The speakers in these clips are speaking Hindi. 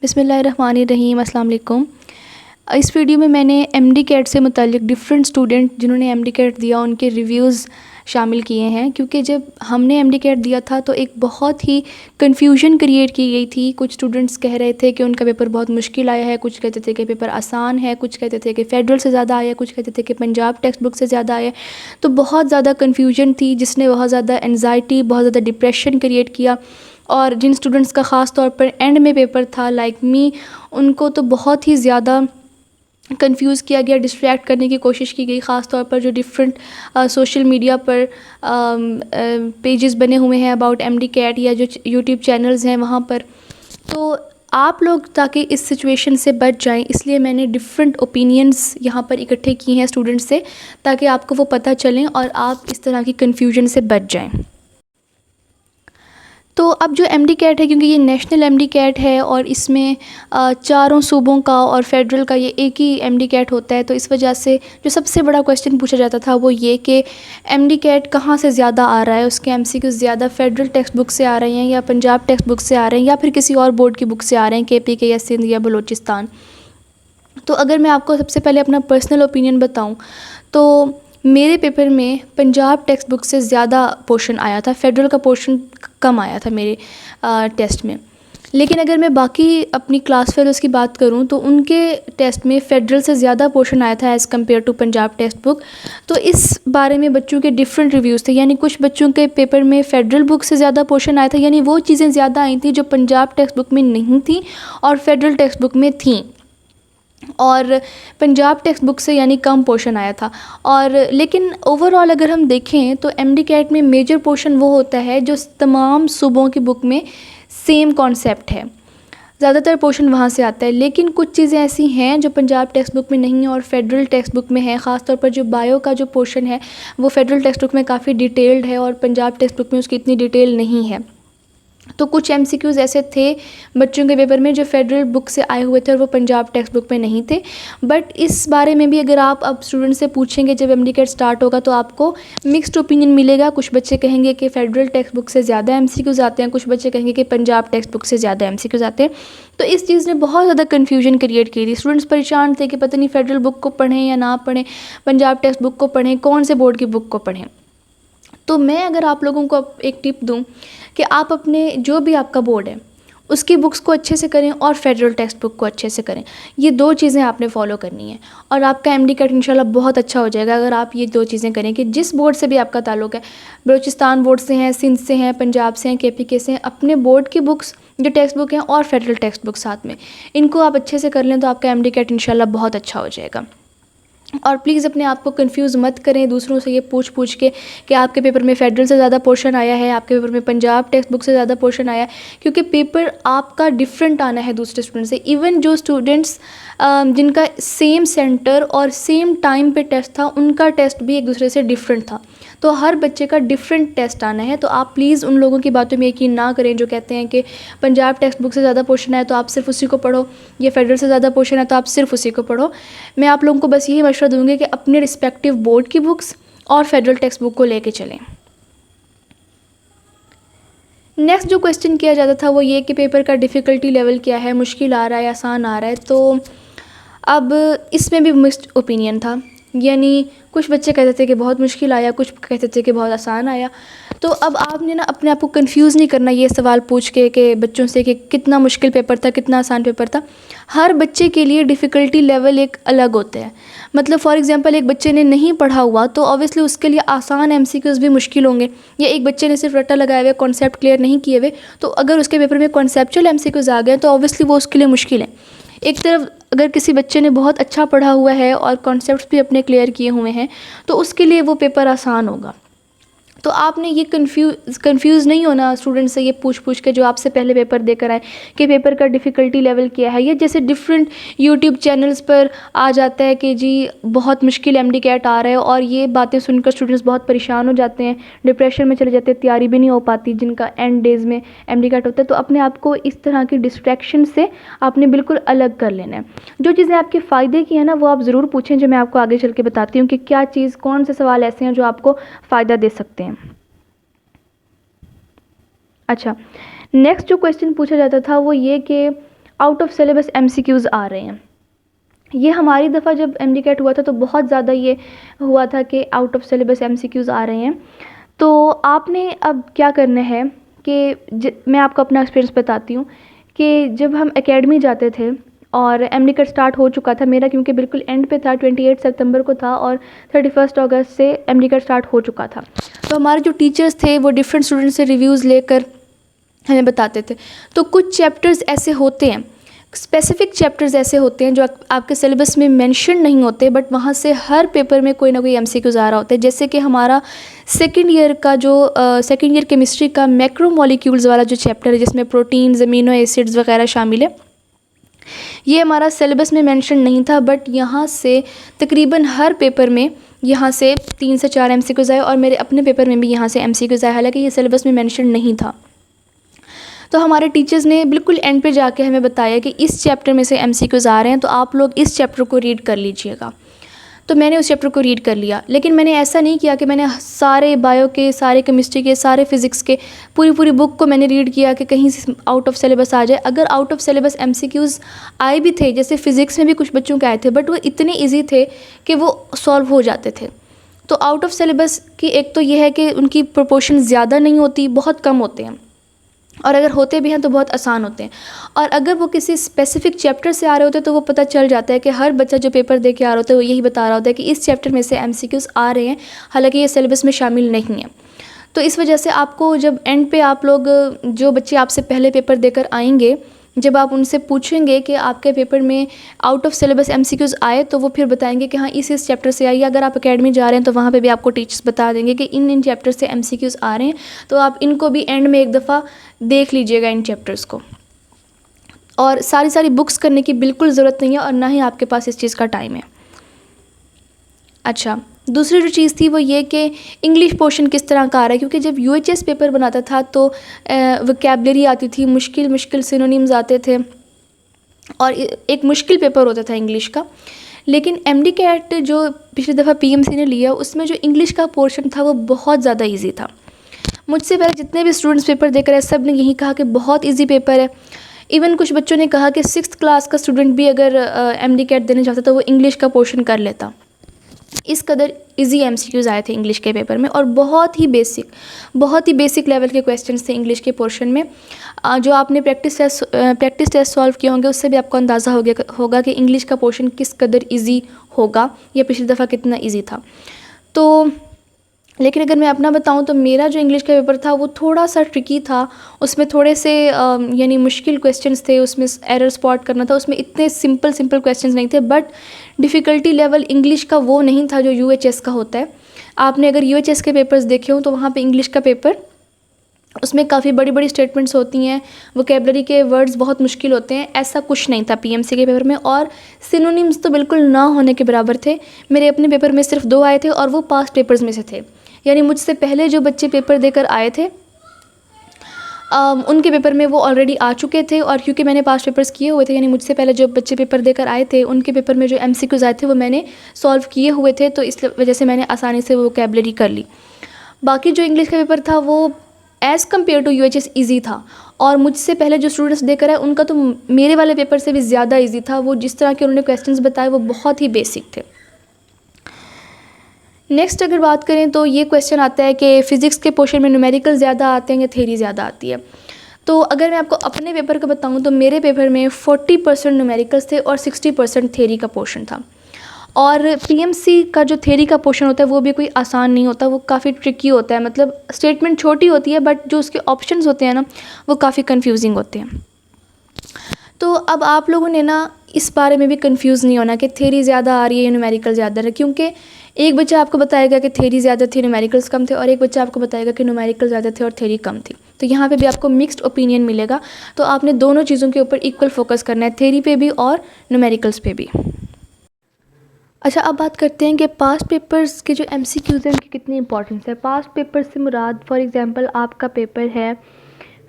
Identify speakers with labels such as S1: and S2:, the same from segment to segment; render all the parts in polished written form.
S1: बिस्मिल्लाहिर्रहमानिर्रहीम, अस्सलाम वालेकुम। इस वीडियो में मैंने एमडी कैट से मुतालिक डिफरेंट स्टूडेंट जिन्होंने एमडी कैट दिया उनके रिव्यूज़ शामिल किए हैं, क्योंकि जब हमने एमडी कैट दिया था तो एक बहुत ही कन्फ्यूजन क्रिएट की गई थी। कुछ स्टूडेंट्स कह रहे थे कि उनका पेपर बहुत मुश्किल आया है, कुछ कहते थे कि पेपर आसान है, कुछ कहते थे कि फ़ेडरल से ज़्यादा आया, कुछ कहते थे कि पंजाब टेक्स्ट बुक से ज़्यादा आया। तो बहुत ज़्यादा कन्फ्यूजन थी, जिसने बहुत ज़्यादा एनजाइटी, बहुत ज़्यादा डिप्रेशन क्रिएट किया। और जिन स्टूडेंट्स का ख़ास तौर पर एंड में पेपर था लाइक मी, उनको तो बहुत ही ज़्यादा कंफ्यूज किया गया, डिस्ट्रैक्ट करने की कोशिश की गई, ख़ास तौर पर जो डिफरेंट सोशल मीडिया पर पेजेस बने हुए हैं अबाउट एमडी कैट या जो यूट्यूब चैनल्स हैं वहाँ पर। तो आप लोग ताकि इस सिचुएशन से बच जाएं, इसलिए मैंने डिफरेंट ओपिनियंस यहाँ पर इकट्ठे किए हैं स्टूडेंट्स से, ताकि आपको वो पता चलें और आप इस तरह की कन्फ्यूजन से बच जाएं। तो अब जो एमडी कैट है, क्योंकि ये नेशनल एमडी कैट है और इसमें चारों सूबों का और फेडरल का ये एक ही एमडी कैट होता है, तो इस वजह से जो सबसे बड़ा क्वेश्चन पूछा जाता था वो ये कि एमडी कैट कहाँ से ज़्यादा आ रहा है, उसके एमसीक्यू ज़्यादा फेडरल टेक्स्ट बुक से आ रहे हैं या पंजाब टेक्स्ट बुक से आ रहे हैं या फिर किसी और बोर्ड की बुक से आ रहे हैं, केपी के या सिंध या बलूचिस्तान। तो अगर मैं आपको सबसे पहले अपना पर्सनल ओपिनियन बताऊँ तो मेरे पेपर में पंजाब टेक्स्ट बुक से ज़्यादा पोर्शन आया था, फेडरल का पोर्शन कम आया था मेरे टेस्ट में। लेकिन अगर मैं बाकी अपनी क्लास फेलोज़ की बात करूं तो उनके टेस्ट में फ़ेडरल से ज़्यादा पोर्शन आया था as compare to Punjab textbook. तो इस बारे में बच्चों के डिफरेंट रिव्यूज़ थे, यानी कुछ बच्चों के पेपर में फ़ेडरल बुक से ज़्यादा पोर्शन आया था, यानी वो चीज़ें ज़्यादा आई थी जो पंजाब टेक्स्ट बुक में नहीं थी और फेडरल टेक्स्ट बुक में थी, और पंजाब टेक्स्ट बुक से यानी कम पोर्शन आया था। और लेकिन ओवरऑल अगर हम देखें तो एमडी कैट में मेजर पोर्शन वो होता है जो तमाम सूबों की बुक में सेम कॉन्सेप्ट है, ज़्यादातर पोर्शन वहाँ से आता है। लेकिन कुछ चीज़ें ऐसी हैं जो पंजाब टेक्स्ट बुक में नहीं है और फेडरल टेक्स्ट बुक में है, ख़ास तौर पर जो बायो का जो पोर्शन है वो फेडरल टेक्स्ट बुक में काफ़ी डिटेल्ड है और पंजाब टेक्स्ट बुक में उसकी इतनी डिटेल नहीं है। तो कुछ एमसीक्यूज़ ऐसे थे बच्चों के पेपर में जो फेडरल बुक से आए हुए थे और वो पंजाब टेक्स्ट बुक में नहीं थे। बट इस बारे में भी अगर आप अब स्टूडेंट से पूछेंगे जब एमडी कैट स्टार्ट होगा तो आपको मिक्स्ड ओपिनियन मिलेगा। कुछ बच्चे कहेंगे कि फेडरल टेक्स्ट बुक से ज़्यादा एमसीक्यूज़ आते हैं, कुछ बच्चे कहेंगे कि पंजाब टेक्स्ट बुक से ज़्यादा एमसीक्यूज़ आते हैं। तो इस चीज़ ने बहुत ज़्यादा कन्फ्यूजन क्रिएट की थी। स्टूडेंट्स परेशान थे कि पता नहीं फेडरल बुक को पढ़ें या ना पढ़ें, पंजाब टेक्स्ट बुक को पढ़ें, कौन से बोर्ड की बुक को पढ़ें। तो मैं अगर आप लोगों को एक टिप दूं कि आप अपने जो भी आपका बोर्ड है उसकी बुक्स को अच्छे से करें और फेडरल टेक्स्ट बुक को अच्छे से करें। ये दो चीज़ें आपने फॉलो करनी है और आपका एमडी कैट इंशाल्लाह बहुत अच्छा हो जाएगा अगर आप ये दो चीज़ें करें कि जिस बोर्ड से भी आपका ताल्लुक़ है, बलूचिस्तान बोर्ड से हैं, सिंध से हैं, पंजाब से हैं, केपी के से हैं, अपने बोर्ड की बुक्स जो टेक्स्ट बुक हैं और फेडरल टेक्स्ट बुक साथ में, इनको आप अच्छे से कर लें तो आपका एमडी कैट इंशाल्लाह बहुत अच्छा हो जाएगा। और प्लीज़ अपने आप को कंफ्यूज मत करें दूसरों से ये पूछ पूछ के कि आपके पेपर में फेडरल से ज़्यादा पोर्शन आया है, आपके पेपर में पंजाब टेक्स्ट बुक से ज़्यादा पोर्शन आया है, क्योंकि पेपर आपका डिफरेंट आना है दूसरे स्टूडेंट से। इवन जो स्टूडेंट्स जिनका सेम सेंटर और सेम टाइम पे टेस्ट था उनका टेस्ट भी एक दूसरे से डिफरेंट था, तो हर बच्चे का डिफरेंट टेस्ट आना है। तो आप प्लीज़ उन लोगों की बातों में यकीन ना करें जो कहते हैं कि पंजाब टेक्स्ट बुक से ज़्यादा पोर्शन है तो आप सिर्फ उसी को पढ़ो, या फेडरल से ज़्यादा पोर्शन है तो आप सिर्फ उसी को पढ़ो। मैं आप लोगों को बस यही मशवरा दूँगी कि अपने रिस्पेक्टिव बोर्ड की बुक्स और फेडरल टेक्स्ट बुक को लेके चलें। नेक्स्ट जो क्वेश्चन किया जाता था वो ये कि पेपर का डिफ़िकल्टी लेवल क्या है, मुश्किल आ रहा है, आसान आ रहा है। तो अब इसमें भी मिक्स्ड ओपिनियन था, यानी कुछ बच्चे कहते थे कि बहुत मुश्किल आया, कुछ कहते थे कि बहुत आसान आया। तो अब आपने ना अपने आप को कंफ्यूज नहीं करना ये सवाल पूछ के कि बच्चों से कि कितना मुश्किल पेपर था, कितना आसान पेपर था। हर बच्चे के लिए डिफ़िकल्टी लेवल एक अलग होता है। मतलब फॉर एग्जांपल एक बच्चे ने नहीं पढ़ा हुआ तो ऑब्वियसली उसके लिए आसान एमसीक्यूज़ भी मुश्किल होंगे, या एक बच्चे ने सिर्फ रट्टा लगाए हुए कॉन्सेप्ट क्लियर नहीं किए हुए तो अगर उसके पेपर में कॉन्सेप्चुअल एमसीक्यूज़ आ गए तो ऑब्वियसली वो उसके लिए मुश्किल है। एक तरफ अगर किसी बच्चे ने बहुत अच्छा पढ़ा हुआ है और कॉन्सेप्ट्स भी अपने क्लियर किए हुए हैं तो उसके लिए वो पेपर आसान होगा। तो आपने ये कंफ्यूज नहीं होना स्टूडेंट से ये पूछ पूछ के जो आपसे पहले पेपर देकर आए कि पेपर का डिफ़िकल्टी लेवल क्या है। ये जैसे डिफरेंट यूट्यूब चैनल्स पर आ जाता है कि जी बहुत मुश्किल एमडी कैट आ रहा है और ये बातें सुनकर स्टूडेंट्स बहुत परेशान हो जाते हैं, डिप्रेशन में चले जाते हैं, तैयारी भी नहीं हो पाती जिनका एंड डेज़ में एमडी कैट होता है। तो अपने आप को इस तरह की डिस्ट्रैक्शन से आपने बिल्कुल अलग कर लेना है। जो चीज़ें आपके फ़ायदे की हैं ना वो आप ज़रूर पूछें, जो मैं आपको आगे चल के बताती हूँ कि क्या चीज़, कौन से सवाल ऐसे हैं जो आपको फ़ायदा दे सकते हैं। अच्छा, नेक्स्ट जो क्वेश्चन पूछा जाता था वो ये कि आउट ऑफ सिलेबस MCQs आ रहे हैं। ये हमारी दफ़ा जब MD कैट हुआ था तो बहुत ज़्यादा ये हुआ था कि आउट ऑफ सिलेबस MCQs आ रहे हैं। तो आपने अब क्या करना है कि मैं आपको अपना एक्सपीरियंस बताती हूँ कि जब हम एकेडमी जाते थे और MD कैट स्टार्ट हो चुका था मेरा, क्योंकि बिल्कुल एंड पे था, 28 सितंबर को था और 31 अगस्त से MD कैट स्टार्ट हो चुका था। तो हमारे जो टीचर्स थे वो डिफरेंट स्टूडेंट्स से रिव्यूज़ लेकर हमें बताते थे। तो कुछ चैप्टर्स ऐसे होते हैं, स्पेसिफिक चैप्टर्स ऐसे होते हैं जो आपके सिलेबस में मेंशन नहीं होते, बट वहाँ से हर पेपर में कोई ना कोई MCQs आ रहा होता है। जैसे कि हमारा सेकेंड ईयर का जो सेकेंड ईयर केमिस्ट्री का मैक्रोमोलिक्यूल्स वाला जो चैप्टर है, जिसमें प्रोटीन्स, अमीनो एसिड्स वगैरह शामिल है, ये हमारा सिलेबस में मेंशन नहीं था, बट यहाँ से तकरीबन हर पेपर में यहाँ से 3 से 4 MCQs आए और मेरे अपने पेपर में भी यहाँ से MCQs आए, हालांकि ये सिलेबस में मेंशन नहीं था। तो हमारे टीचर्स ने बिल्कुल एंड पे जाके हमें बताया कि इस चैप्टर में से MCQs आ रहे हैं, तो आप लोग इस चैप्टर को रीड कर लीजिएगा। तो मैंने उस चैप्टर को रीड कर लिया, लेकिन मैंने ऐसा नहीं किया कि मैंने सारे बायो के, सारे केमिस्ट्री के, सारे फिज़िक्स के पूरी बुक को मैंने रीड किया कि कहीं से आउट ऑफ सिलेबस आ जाए। अगर आउट ऑफ सिलेबस MCQs आए भी थे, जैसे फ़िज़िक्स में भी कुछ बच्चों के आए थे, बट वो इतने ईजी थे कि वो सॉल्व हो जाते थे। तो आउट ऑफ सिलेबस की एक तो ये है कि उनकी प्रोपोर्शन ज़्यादा नहीं होती, बहुत कम होते हैं, और अगर होते भी हैं तो बहुत आसान होते हैं। और अगर वो किसी स्पेसिफिक चैप्टर से आ रहे होते हैं तो वो पता चल जाता है कि हर बच्चा जो पेपर दे के आ रहा होता है वो यही बता रहा होता है कि इस चैप्टर में से MCQs आ रहे हैं, हालांकि ये सिलेबस में शामिल नहीं है। तो इस वजह से आपको जब एंड पे आप लोग, जो बच्चे आपसे पहले पेपर देकर आएंगे, जब आप उनसे पूछेंगे कि आपके पेपर में आउट ऑफ सिलेबस MCQs आए, तो वो फिर बताएंगे कि हाँ इस चैप्टर से आई। अगर आप एकेडमी जा रहे हैं तो वहाँ पे भी आपको टीचर्स बता देंगे कि इन चैप्टर से MCQs आ रहे हैं, तो आप इनको भी एंड में एक दफ़ा देख लीजिएगा इन चैप्टर्स को। और सारी बुक्स करने की बिल्कुल ज़रूरत नहीं है और ना ही आपके पास इस चीज़ का टाइम है। अच्छा, दूसरी जो चीज़ थी वो ये कि इंग्लिश पोर्शन किस तरह का आ रहा है, क्योंकि जब UHS पेपर बनाता था तो वोकैबलरी आती थी, मुश्किल सिनोनिम्स आते थे और एक मुश्किल पेपर होता था इंग्लिश का। लेकिन MD कैट जो पिछली दफ़ा PMC ने लिया, उसमें जो इंग्लिश का पोर्शन था वो बहुत ज़्यादा ईजी था। मुझसे पहले जितने भी स्टूडेंट्स पेपर देकर आए सब ने यही कहा कि बहुत ईजी पेपर है। इवन कुछ बच्चों ने कहा कि 6th क्लास का स्टूडेंट भी अगर MD कैट देने चाहता तो वो इंग्लिश का पोर्शन कर लेता। इस कदर इजी MCQs आए थे इंग्लिश के पेपर में, और बहुत ही बेसिक लेवल के क्वेश्चंस थे इंग्लिश के पोर्शन में। जो आपने प्रैक्टिस टेस्ट सॉल्व किए होंगे उससे भी आपको अंदाज़ा होगा कि इंग्लिश का पोर्शन किस कदर इजी होगा या पिछली दफ़ा कितना इजी था। तो लेकिन अगर मैं अपना बताऊं तो मेरा जो इंग्लिश का पेपर था वो थोड़ा सा ट्रिकी था। उसमें थोड़े से यानी मुश्किल क्वेश्चंस थे, उसमें एरर स्पॉट करना था, उसमें इतने सिंपल क्वेश्चंस नहीं थे, बट डिफ़िकल्टी लेवल इंग्लिश का वो नहीं था जो UHS का होता है। आपने अगर UHS के पेपर्स देखे हों तो वहाँ पे इंग्लिश का पेपर, उसमें काफ़ी बड़ी स्टेटमेंट्स होती हैं, वोकैबलरी के वर्ड्स बहुत मुश्किल होते हैं। ऐसा कुछ नहीं था PMC के पेपर में, और सिनोनिम्स तो बिल्कुल ना होने के बराबर थे। मेरे अपने पेपर में सिर्फ 2 आए थे और वो पास्ट पेपर्स में से थे, यानी मुझसे पहले जो बच्चे पेपर देकर आए थे उनके पेपर में वो ऑलरेडी आ चुके थे, और क्योंकि मैंने पास्ट पेपर्स किए हुए थे, यानी मुझसे पहले जो बच्चे पेपर देकर आए थे उनके पेपर में जो MCQs आए थे वो मैंने सॉल्व किए हुए थे, तो इस वजह से मैंने आसानी से वो वोकैबलरी कर ली। बाकी जो इंग्लिश का पेपर था वो as compare to UHS easy था, और मुझसे पहले जो स्टूडेंट्स देकर आए उनका तो मेरे वाले पेपर से भी ज़्यादा ईजी था। वो जिस तरह के उन्होंने क्वेश्चंस बताए वो बहुत ही बेसिक थे। नेक्स्ट अगर बात करें तो ये क्वेश्चन आता है कि फ़िज़िक्स के पोर्शन में न्यूमेरिकल ज़्यादा आते हैं या थ्योरी ज़्यादा आती है। तो अगर मैं आपको अपने पेपर का बताऊं तो मेरे पेपर में 40% न्यूमेरिकल्स थे और 60% थ्योरी का पोर्शन था। और PMC का जो थ्योरी का पोर्शन होता है वो भी कोई आसान नहीं होता, वो काफ़ी ट्रिकी होता है। मतलब स्टेटमेंट छोटी होती है बट जो उसके ऑप्शंस होते हैं ना वो काफ़ी कन्फ्यूजिंग होते हैं। तो अब आप लोगों ने ना इस बारे में भी कंफ्यूज नहीं होना कि थ्योरी ज़्यादा आ रही है या न्यूमेरिकल ज़्यादा है, क्योंकि एक बच्चा आपको बताएगा कि थ्योरी ज़्यादा थी न्यूमेरिकल्स कम थे, और एक बच्चा आपको बताएगा कि न्यूमेरिकल ज़्यादा थे और थ्योरी कम थी। तो यहाँ पे भी आपको मिक्स्ड ओपिनियन मिलेगा। तो आपने दोनों चीज़ों के ऊपर इक्वल फोकस करना है, थ्योरी पे भी और न्यूमेरिकल्स पे भी। अच्छा, अब बात करते हैं कि पास्ट पेपर्स के जो MCQs हैं उनकी कितनी इंपॉर्टेंस है। पास्ट पेपर से मुराद, फॉर एग्जांपल आपका पेपर है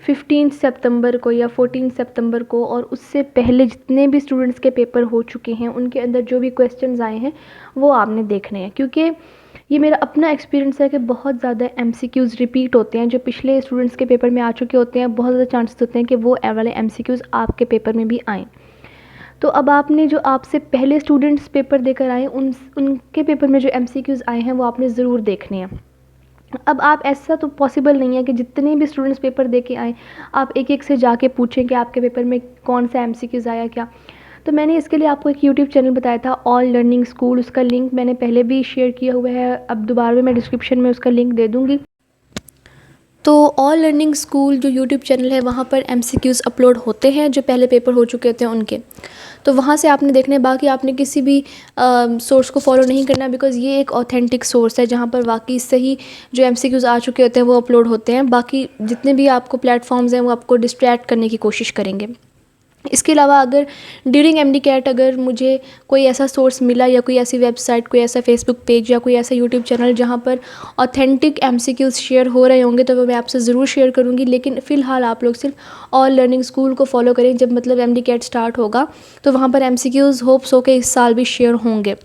S1: 15 सितंबर को या 14 सितंबर को, और उससे पहले जितने भी स्टूडेंट्स के पेपर हो चुके हैं उनके अंदर जो भी क्वेश्चंस आए हैं वो आपने देखने हैं, क्योंकि ये मेरा अपना एक्सपीरियंस है कि बहुत ज़्यादा एमसीक्यूज़ रिपीट होते हैं, जो पिछले स्टूडेंट्स के पेपर में आ चुके होते हैं, बहुत ज़्यादा चांसेस होते हैं कि वो वाले एमसीक्यूज़ आपके पेपर में भी आएँ। तो अब आपने जो आपसे पहले स्टूडेंट्स पेपर देकर आए, उनके पेपर में जो एमसीक्यूज़ आए हैं वो आपने ज़रूर देखने हैं। अब आप, ऐसा तो पॉसिबल नहीं है कि जितने भी स्टूडेंट्स पेपर दे के आएँ, आप एक-एक से जाके पूछें कि आपके पेपर में कौन-सा एमसीक्यूज़ आया क्या। तो मैंने इसके लिए आपको एक यूट्यूब चैनल बताया था, ऑल लर्निंग स्कूल, उसका लिंक मैंने पहले भी शेयर किया हुआ है, अब दोबारा भी मैं डिस्क्रिप्शन में उसका लिंक दे दूँगी। तो ऑल लर्निंग स्कूल जो यूट्यूब चैनल है, वहाँ पर एमसीक्यूज़ अपलोड होते हैं जो पहले पेपर हो चुके होते हैं उनके। तो वहाँ से आपने देखना है, बाकी आपने किसी भी सोर्स को फॉलो नहीं करना, बिकॉज़ ये एक ऑथेंटिक सोर्स है जहाँ पर वाक़ई सही जो एमसीक्यूज़ आ चुके होते हैं वो अपलोड होते हैं। बाकी जितने भी आपको प्लेटफॉर्म्स हैं वो आपको डिस्ट्रैक्ट करने की कोशिश करेंगे। इसके अलावा अगर ड्यूरिंग एमडी कैट अगर मुझे कोई ऐसा सोर्स मिला, या कोई ऐसी वेबसाइट, कोई ऐसा फेसबुक पेज, या कोई ऐसा यूट्यूब चैनल जहाँ पर ऑथेंटिक एमसीक्यूज़ शेयर हो रहे होंगे, तो वो मैं आपसे ज़रूर शेयर करूँगी। लेकिन फ़िलहाल आप लोग सिर्फ ऑल लर्निंग स्कूल को फॉलो करें। जब मतलब एमडी कैट स्टार्ट होगा तो वहाँ पर एमसीक्यूज़ होप्स हो के इस साल भी शेयर होंगे।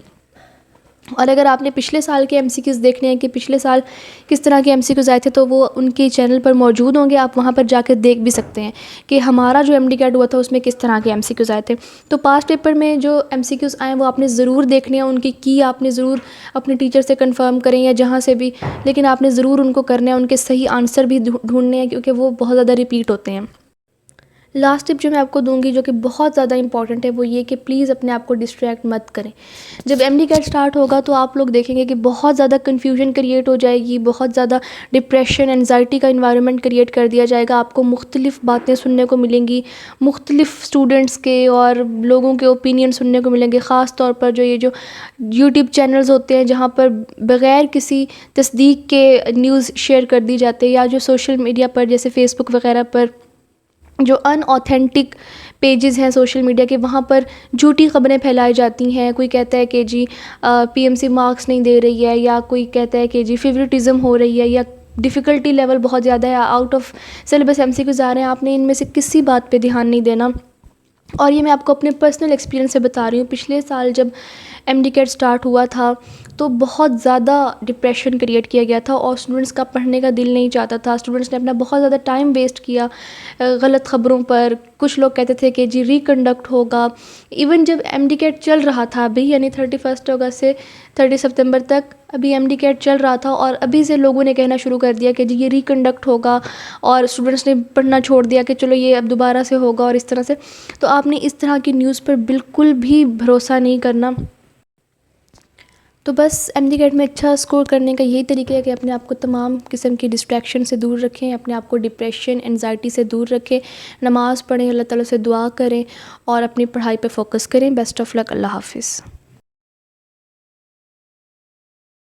S1: और अगर आपने पिछले साल के एमसीक्यूज़ देखने हैं कि पिछले साल किस तरह के एमसीक्यूज़ आए थे, तो वो उनके चैनल पर मौजूद होंगे, आप वहाँ पर जाकर देख भी सकते हैं कि हमारा जो एमडी कैट हुआ था उसमें किस तरह के एमसीक्यूज़ आए थे। तो पास्ट पेपर में जो एमसीक्यूज़ आए वो आपने ज़रूर देखने हैं, उनकी की आपने ज़रूर अपने टीचर से कंफर्म करें या जहाँ से भी, लेकिन आपने ज़रूर उनको करना है, उनके सही आंसर भी ढूंढने हैं, क्योंकि वो बहुत ज़्यादा रिपीट होते हैं। लास्ट टिप जो मैं आपको दूंगी, जो कि बहुत ज़्यादा इंपॉर्टेंट है, वो ये कि प्लीज़ अपने आप को डिस्ट्रैक्ट मत करें। जब एमडी कैट स्टार्ट होगा तो आप लोग देखेंगे कि बहुत ज़्यादा कन्फ्यूजन क्रिएट हो जाएगी, बहुत ज़्यादा डिप्रेशन, एनजाइटी का इन्वायरमेंट क्रिएट कर दिया जाएगा। आपको मुख्तलिफ़ बातें सुनने को मिलेंगी, मुख्तलिफ़ स्टूडेंट्स के और लोगों के ओपिनियन सुनने को मिलेंगे। ख़ास तौर पर जो यूट्यूब चैनल्स होते हैं जहाँ पर बग़ैर किसी तस्दीक के न्यूज़ शेयर कर दी जाती है, या जो सोशल मीडिया पर जैसे फ़ेसबुक वगैरह पर जो अनऑथेंटिक पेजेस हैं सोशल मीडिया के, वहाँ पर झूठी ख़बरें फैलाई जाती हैं। कोई कहता है कि जी पीएमसी मार्क्स नहीं दे रही है, या कोई कहता है कि जी फेवरेटिज़म हो रही है, या डिफ़िकल्टी लेवल बहुत ज़्यादा है, आउट ऑफ सिलेबस एमसीक्यूज़ आ रहे हैं। आपने इनमें से किसी बात पे ध्यान नहीं देना। और ये मैं आपको अपने पर्सनल एक्सपीरियंस से बता रही हूँ। पिछले साल जब एमडी कैट स्टार्ट हुआ था तो बहुत ज़्यादा डिप्रेशन क्रिएट किया गया था, और स्टूडेंट्स का पढ़ने का दिल नहीं चाहता था। स्टूडेंट्स ने अपना बहुत ज़्यादा टाइम वेस्ट किया गलत ख़बरों पर। कुछ लोग कहते थे कि जी रिकंडक्ट होगा। इवन जब एमडी कैट चल रहा था अभी, यानी 31 अगस्त से 30 सितंबर तक अभी एमडी कैट चल रहा था, और अभी से लोगों ने कहना शुरू कर दिया कि जी ये रिकंडक्ट होगा, और स्टूडेंट्स ने पढ़ना छोड़ दिया कि चलो ये अब दोबारा से होगा, और इस तरह से। तो आपने इस तरह की न्यूज़ पर बिल्कुल भी भरोसा नहीं करना। तो बस एमडी कैट में अच्छा स्कोर करने का यही तरीका है कि अपने आप को तमाम किस्म की डिस्ट्रैक्शन से दूर रखें, अपने आप को डिप्रेशन, एनजाइटी से दूर रखें, नमाज़ पढ़ें, अल्लाह ताला से दुआ करें, और अपनी पढ़ाई पे फोकस करें। Best of luck. अल्लाह हाफ़िज़।